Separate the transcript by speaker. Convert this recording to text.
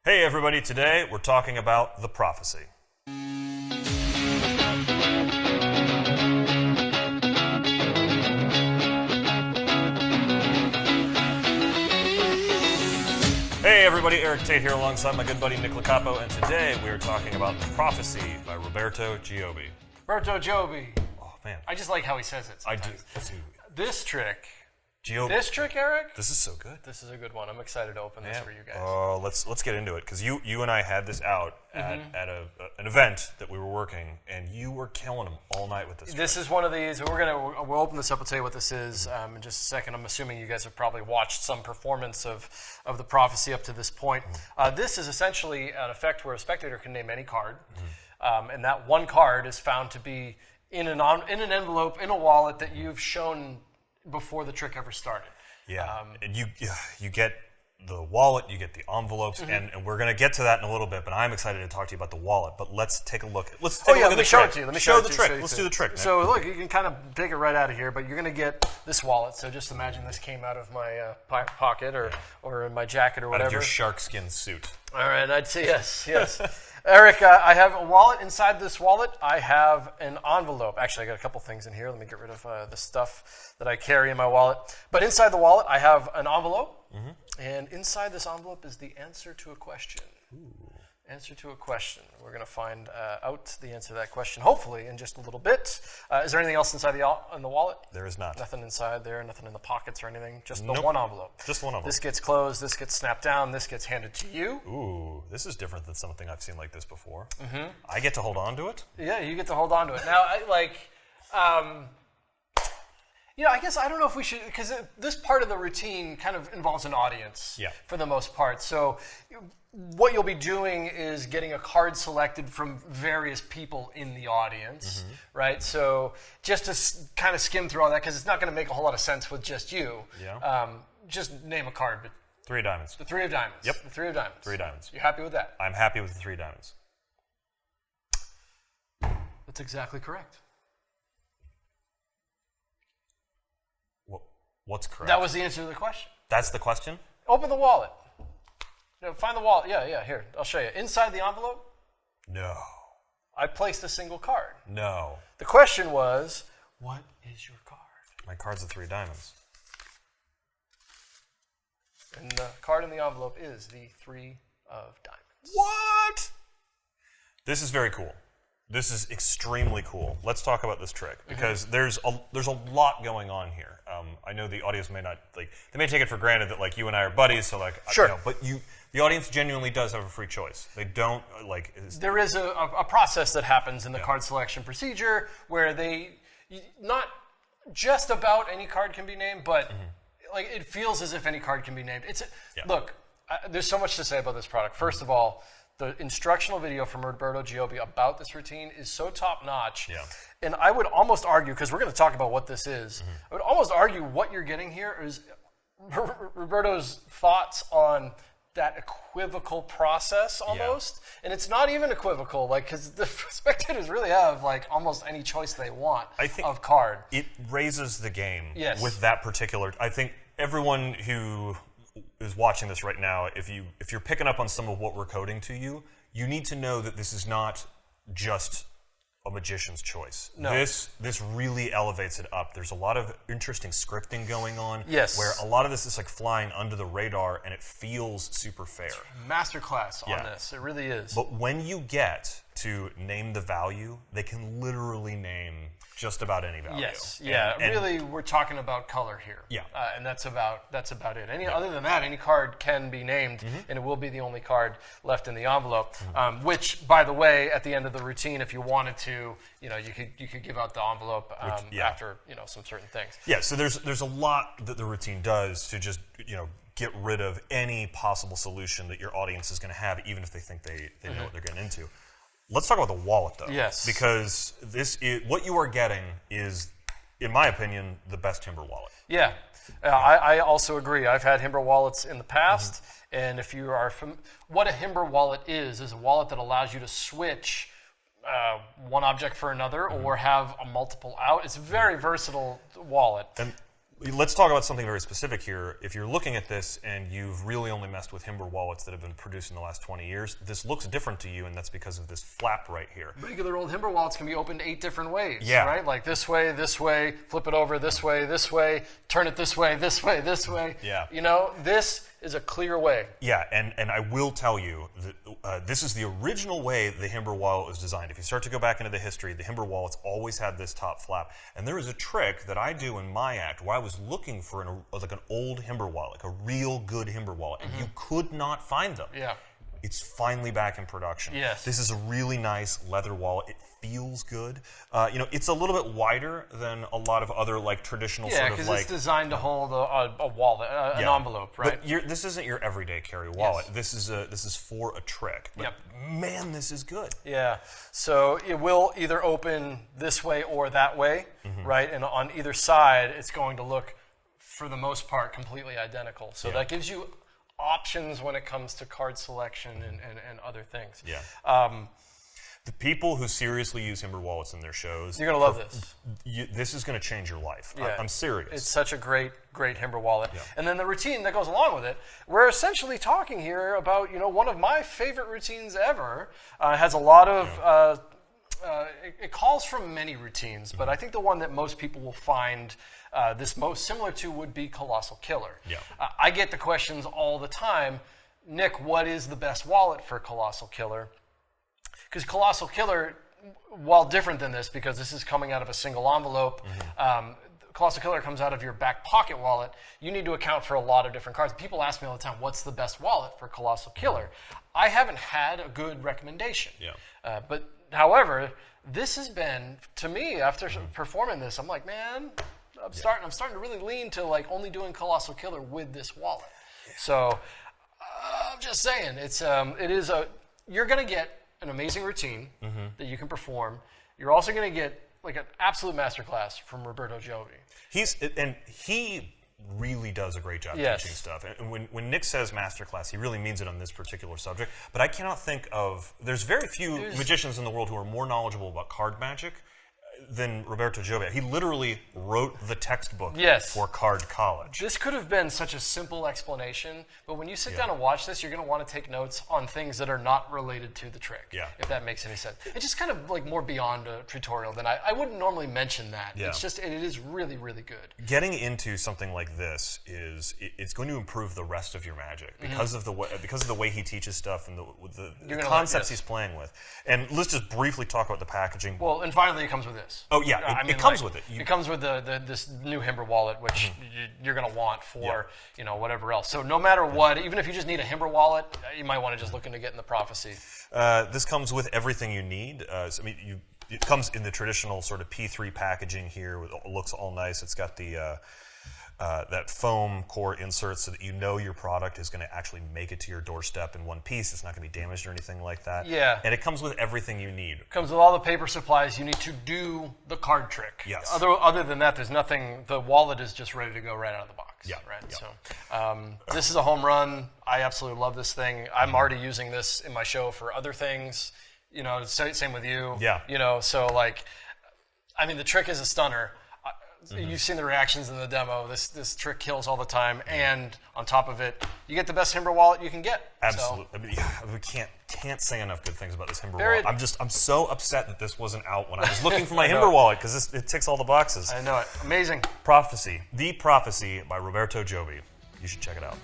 Speaker 1: Hey everybody, today we're talking about the prophecy. Hey everybody, Eric Tate here alongside my good buddy Nick Licapo, and today we are talking about The Prophecy by Roberto Giobbi.
Speaker 2: Roberto Giobbi.
Speaker 1: Oh man.
Speaker 2: I just like how he says it sometimes.
Speaker 1: I do.
Speaker 2: This trick.
Speaker 1: Giobbi.
Speaker 2: This trick, Eric?
Speaker 1: This is so good.
Speaker 2: This is a good one. I'm excited to open this for you guys.
Speaker 1: Oh, let's get into it, because you and I had this out at an event that we were working, and you were killing them all night with this.
Speaker 2: This is one of these. We'll open this up and tell you what this is in just a second. I'm assuming you guys have probably watched some performance of the prophecy up to this point. This is essentially an effect where a spectator can name any card, and that one card is found to be in an envelope, in a wallet that you've shown before the trick ever started.
Speaker 1: Yeah, and you get the wallet, you get the envelopes, and we're going to get to that in a little bit, but I'm excited to talk to you about the wallet. But let's take a look. Let's take a look at the trick.
Speaker 2: Show it to you. Let me show
Speaker 1: the trick. Let's do the trick, Nick.
Speaker 2: So look, you can kind of take it right out of here, but you're going to get this wallet. So just imagine this came out of my pocket or in my jacket or whatever.
Speaker 1: Out of your sharkskin suit.
Speaker 2: All right, I'd say yes. Eric, I have a wallet. Inside this wallet, I have an envelope. Actually, I got a couple things in here. Let me get rid of the stuff that I carry in my wallet. But inside the wallet, I have an envelope. And inside this envelope is the answer to a question. Ooh. Answer to a question. We're going to find out the answer to that question, hopefully, in just a little bit. Is there anything else inside the wallet?
Speaker 1: There is not.
Speaker 2: Nothing inside there, nothing in the pockets or anything. Just
Speaker 1: Nope.
Speaker 2: the one envelope.
Speaker 1: Just one envelope.
Speaker 2: This gets closed, this gets snapped down, this gets handed to you.
Speaker 1: Ooh, this is different than something I've seen like this before. I get to hold on to it?
Speaker 2: Yeah, you get to hold on to it. Now, I guess I don't know if we should, because this part of the routine kind of involves an audience for the most part. So what you'll be doing is getting a card selected from various people in the audience, right? So just to kind of skim through all that, because it's not going to make a whole lot of sense with just you.
Speaker 1: Yeah.
Speaker 2: Just name a card. But
Speaker 1: 3 diamonds.
Speaker 2: the 3 of diamonds.
Speaker 1: Yep.
Speaker 2: The 3 of diamonds.
Speaker 1: 3 diamonds.
Speaker 2: You happy with that?
Speaker 1: I'm happy with the 3 diamonds.
Speaker 2: That's exactly correct.
Speaker 1: What's correct?
Speaker 2: That was the answer to the question.
Speaker 1: That's the question?
Speaker 2: Open the wallet. Find the wallet. Yeah, here. I'll show you. Inside the envelope,
Speaker 1: No.
Speaker 2: I placed a single card.
Speaker 1: No.
Speaker 2: The question was, what is your card?
Speaker 1: My card's the 3 diamonds.
Speaker 2: And the card in the envelope is the 3 of diamonds.
Speaker 1: What? This is very cool. This is extremely cool. Let's talk about this trick, because there's a lot going on here. I know the audience may not, they may take it for granted that you and I are buddies, so
Speaker 2: sure.
Speaker 1: But the audience genuinely does have a free choice. They don't
Speaker 2: There is a process that happens in the card selection procedure where not just about any card can be named, but it feels as if any card can be named. Look, there's so much to say about this product. First of all, the instructional video from Roberto Giobbi about this routine is so top-notch.
Speaker 1: Yeah.
Speaker 2: And I would almost argue, because we're going to talk about what this is, I would almost argue what you're getting here is Roberto's thoughts on that equivocal process almost. And it's not even equivocal, because the spectators really have almost any choice they want of card.
Speaker 1: It raises the game
Speaker 2: Yes.
Speaker 1: with that particular. I think everyone who is watching this right now, if you're picking up on some of what we're coding to you, you need to know that this is not just a magician's choice.
Speaker 2: No.
Speaker 1: This really elevates it up. There's a lot of interesting scripting going on.
Speaker 2: Yes.
Speaker 1: Where a lot of this is flying under the radar, and it feels super fair.
Speaker 2: Masterclass on this. It really is.
Speaker 1: But when you get to name the value, they can literally name just about any value.
Speaker 2: Yes, really, we're talking about color here.
Speaker 1: Yeah.
Speaker 2: And that's about it. Other than that, any card can be named, and it will be the only card left in the envelope. Which, by the way, at the end of the routine, if you wanted to, you could give out the envelope after some certain things.
Speaker 1: Yeah. So there's a lot that the routine does to just get rid of any possible solution that your audience is going to have, even if they think they know what they're getting into. Let's talk about the wallet, though.
Speaker 2: Yes.
Speaker 1: Because what you are getting is, in my opinion, the best timber wallet.
Speaker 2: Yeah. I also agree. I've had Himber wallets in the past, and if you are what a Himber wallet is a wallet that allows you to switch one object for another or have a multiple out. It's a very versatile wallet.
Speaker 1: And let's talk about something very specific here. If you're looking at this and you've really only messed with Himber wallets that have been produced in the last 20 years, this looks different to you, and that's because of this flap right here.
Speaker 2: Regular old Himber wallets can be opened 8 different ways,
Speaker 1: Yeah.
Speaker 2: right? Like this way, flip it over this way, turn it this way, this way.
Speaker 1: Yeah.
Speaker 2: You know, this is a clear way.
Speaker 1: Yeah, and I will tell you that this is the original way the Himber wallet was designed. If you start to go back into the history, the Himber wallets always had this top flap. And there is a trick that I do in my act where I was looking for an old Himber wallet, like a real good Himber wallet, and you could not find them.
Speaker 2: Yeah.
Speaker 1: It's finally back in production.
Speaker 2: Yes.
Speaker 1: This is a really nice leather wallet. It feels good. It's a little bit wider than a lot of other like traditional
Speaker 2: Yeah,
Speaker 1: sort of
Speaker 2: because
Speaker 1: like.
Speaker 2: it's designed to hold a wallet, an envelope, right?
Speaker 1: But this isn't your everyday carry wallet. This is for a trick. But man, this is good.
Speaker 2: Yeah. So it will either open this way or that way, right? And on either side, it's going to look, for the most part, completely identical. So that gives you options when it comes to card selection and other things.
Speaker 1: Yeah. The people who seriously use Himber wallets in their shows,
Speaker 2: you're going to love this.
Speaker 1: This is going to change your life.
Speaker 2: Yeah.
Speaker 1: I'm serious.
Speaker 2: It's such a great Himber wallet.
Speaker 1: Yeah.
Speaker 2: And then the routine that goes along with it. We're essentially talking here about, one of my favorite routines ever. Has a lot of, it calls from many routines, but I think the one that most people will find this most similar to would be Colossal Killer.
Speaker 1: Yeah.
Speaker 2: I get the questions all the time, Nick, what is the best wallet for Colossal Killer? Because Colossal Killer, while different than this, because this is coming out of a single envelope, Colossal Killer comes out of your back pocket wallet, you need to account for a lot of different cards. People ask me all the time, what's the best wallet for Colossal Killer? I haven't had a good recommendation.
Speaker 1: Yeah.
Speaker 2: But, however, this has been, to me, after performing this, I'm like, man, I'm starting to really lean to like only doing Colossal Killer with this wallet. So, I'm just saying, you're going to get an amazing routine that you can perform. You're also going to get like an absolute masterclass from Roberto Giobbi.
Speaker 1: He really does a great job teaching stuff. And when Nick says masterclass, he really means it on this particular subject. But I cannot think of, there's very few magicians in the world who are more knowledgeable about card magic than Roberto Giobbi. He literally wrote the textbook for Card College.
Speaker 2: This could have been such a simple explanation, but when you sit down and watch this, you're going to want to take notes on things that are not related to the trick, if that makes any sense. It's just kind of like more beyond a tutorial than I wouldn't normally mention that.
Speaker 1: Yeah.
Speaker 2: It's just, it is really, really good.
Speaker 1: Getting into something like this it's going to improve the rest of your magic because of the way he teaches stuff and the concepts he's playing with. And let's just briefly talk about the packaging.
Speaker 2: Well, and finally it comes with this.
Speaker 1: Oh yeah, it comes with it.
Speaker 2: It comes with this new Himber wallet, which you're going to want for whatever else. So no matter what, even if you just need a Himber wallet, you might want to just look into getting the Prophecy.
Speaker 1: This comes with everything you need. It comes in the traditional sort of P3 packaging here. It looks all nice. It's got the that foam core insert so that you know your product is going to actually make it to your doorstep in one piece. It's not going to be damaged or anything like that.
Speaker 2: Yeah.
Speaker 1: And it comes with everything you need. It
Speaker 2: comes with all the paper supplies you need to do the card trick.
Speaker 1: Yes.
Speaker 2: Other than that, there's nothing. The wallet is just ready to go right out of the box.
Speaker 1: Yeah.
Speaker 2: Right.
Speaker 1: Yeah.
Speaker 2: So this is a home run. I absolutely love this thing. I'm already using this in my show for other things. Same with you.
Speaker 1: Yeah.
Speaker 2: So like, I mean, the trick is a stunner. You've seen the reactions in the demo. This trick kills all the time, and on top of it, you get the best Himber wallet you can get.
Speaker 1: Absolutely. So. We can't say enough good things about this Himber wallet. I'm so upset that this wasn't out when I was looking for my Himber wallet because it ticks all the boxes.
Speaker 2: I know it. Amazing.
Speaker 1: Prophecy. The Prophecy by Roberto Giobbi. You should check it out.